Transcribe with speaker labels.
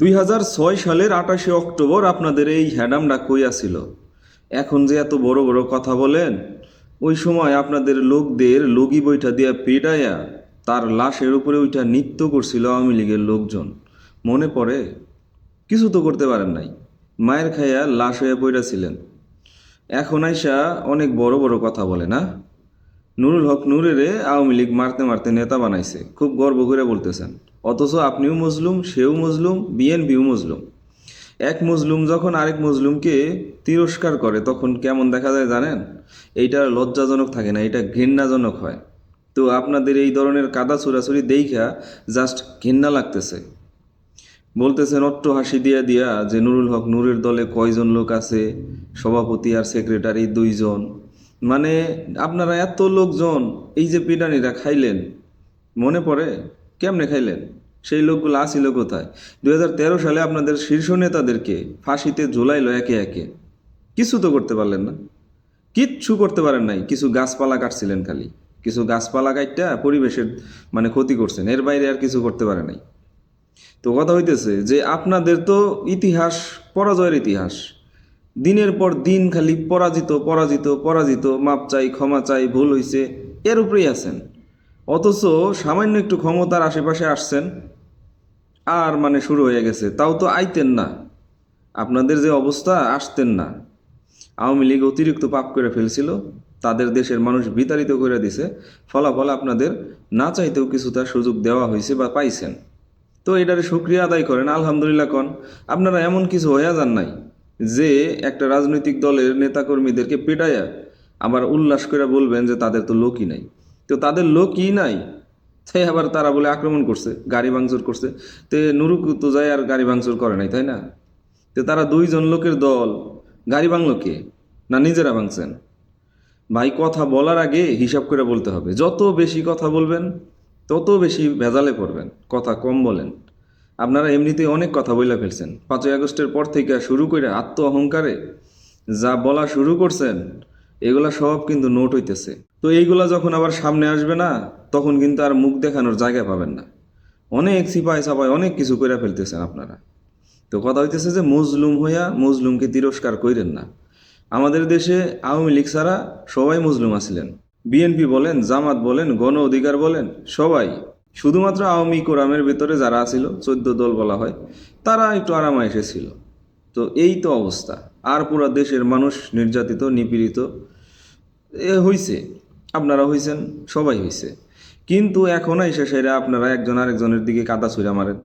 Speaker 1: 2006 সালের 28 অক্টোবর আপনাদের এই হ্যাডামটা কইয়া ছিল। এখন যে এত বড় বড় কথা বলেন, ওই সময় আপনাদের লোকদের লগি বইটা দিয়া পেটাইয়া তার লাশের উপরে ওইটা নৃত্য করছিল আওয়ামী লীগের লোকজন। মনে পড়ে? কিছু তো করতে পারেন নাই, মায়ের খাইয়া লাশ হইয়া পইড়াছিলেন। এখন আইসা অনেক বড় বড় কথা বলে না? নুরুল হক নূরেরে আওয়ামী লীগ মারতে মারতে নেতা বানাইছে, খুব গর্ব করে বলতেছেন। অথচ আপনিও মজলুম, সেও মজলুম, বিএনপিও মজলুম। এক মজলুম যখন আরেক মজলুমকে তিরস্কার করে তখন কেমন দেখা যায় জানেন? এইটা লজ্জাজনক থাকে না, এটা ঘৃণাজনক হয়। তো আপনাদের এই ধরনের কাদা ছুড়াছুড়ি দেইখা জাস্ট ঘৃণা লাগতেছে। বলতেছেন অট্ট হাসি দিয়া দিয়া যে নুরুল হক নূরের দলে কয়জন লোক আছে, সভাপতি আর সেক্রেটারি 2 জন। মানে আপনারা এত লোকজন এই যে পিটানিরা খাইলেন, মনে পড়ে কেমনে খাইলেন? সেই লোকগুলো আসিল কোথায়? 2013 সালে আপনাদের শীর্ষ নেতাদেরকে ফাঁসিতে ঝুলাইলো একে একে। কিছু তো করতে পারলেন না, কিচ্ছু করতে পারেন নাই। কিছু গাছপালা কাটছিলেন খালি, কিছু গাছপালা কাটটা পরিবেশের ক্ষতি করছেন, এর বাইরে আর কিছু করতে পারে নাই। তো কথা হইতেছে যে আপনাদের তো ইতিহাস পরাজয়ের ইতিহাস। দিনের পর দিন খালি পরাজিত পরাজিত পরাজিত, মাপ চাই, ক্ষমা চাই, ভুল হইছে, এর উপরেই আছেন। অথচ সামান্য একটু ক্ষমতার আশেপাশে আসছেন আর শুরু হয়ে গেছে, তাও তো আইতেন না। আপনাদের যে অবস্থা, আসতেন না। আওয়ামী লীগ অতিরিক্ত পাপ করে ফেলছিল, তাদের দেশের মানুষ বিতাড়িত করে দিছে। ফলাফল আপনাদের না চাইতেও কিছুটা সুযোগ দেওয়া হয়েছে বা পাইছেন। তো এটারে শুকরিয়া আদায় করেন, আলহামদুলিল্লাহ কন। আপনারা এমন কিছু হইয়া যান নাই যে একটা রাজনৈতিক দলের নেতাকর্মীদেরকে পেটাইয়া আবার উল্লাস করে বলবেন যে তাদের তো লোকই নাই। তো তাদের লোকই নাই, তাই আবার তারা বলে আক্রমণ করছে, গাড়ি ভাঙচুর করছে। তে নুরুক তো যায় আর গাড়ি ভাঙচুর করে নাই, তাই না? তো তারা 2 জন লোকের দল, গাড়ি ভাঙলো কে? না নিজেরা ভাঙছেন? ভাই, কথা বলার আগে হিসাব করে বলতে হবে। যত বেশি কথা বলবেন তত বেশি ভেজালে পড়বেন, কথা কম বলেন। আপনারা এমনিতেই অনেক কথা বইলা ফেলছেন। 5ই আগস্টের পর থেকে শুরু করে আত্ম অহংকারে যা বলা শুরু করছেন, এগুলা সব কিন্তু নোট হইতেছে। তো এইগুলা যখন আবার সামনে আসবে না, তখন কিন্তু আর মুখ দেখানোর জায়গা পাবেন না। অনেক সিপাই সাপাই অনেক কিছু কইরা ফেলতেছেন আপনারা। তো কথা হইতেছে যে মজলুম হইয়া মজলুমকে তিরস্কার কইরেন না। আমাদের দেশে আওয়ামী লীগ ছাড়া সবাই মজলুম আছিলেন। বিএনপি বলেন, জামাত বলেন, গণ অধিকার বলেন, সবাই। শুধুমাত্র আওয়ামী কোরামের ভিতরে যারা আছিল, 14 দল বলা হয়, তারা একটু আরামায়েশে ছিল। তো এই তো অবস্থা। আর পুরা দেশের মানুষ নির্যাতিত, নিপীড়িত হইছে। আপনারা হইছেন, সবাই হইছে। কিন্তু এখন এসে সেরা আপনারা একজন আরেকজনের দিকে কাদা ছুঁড়া মারেন।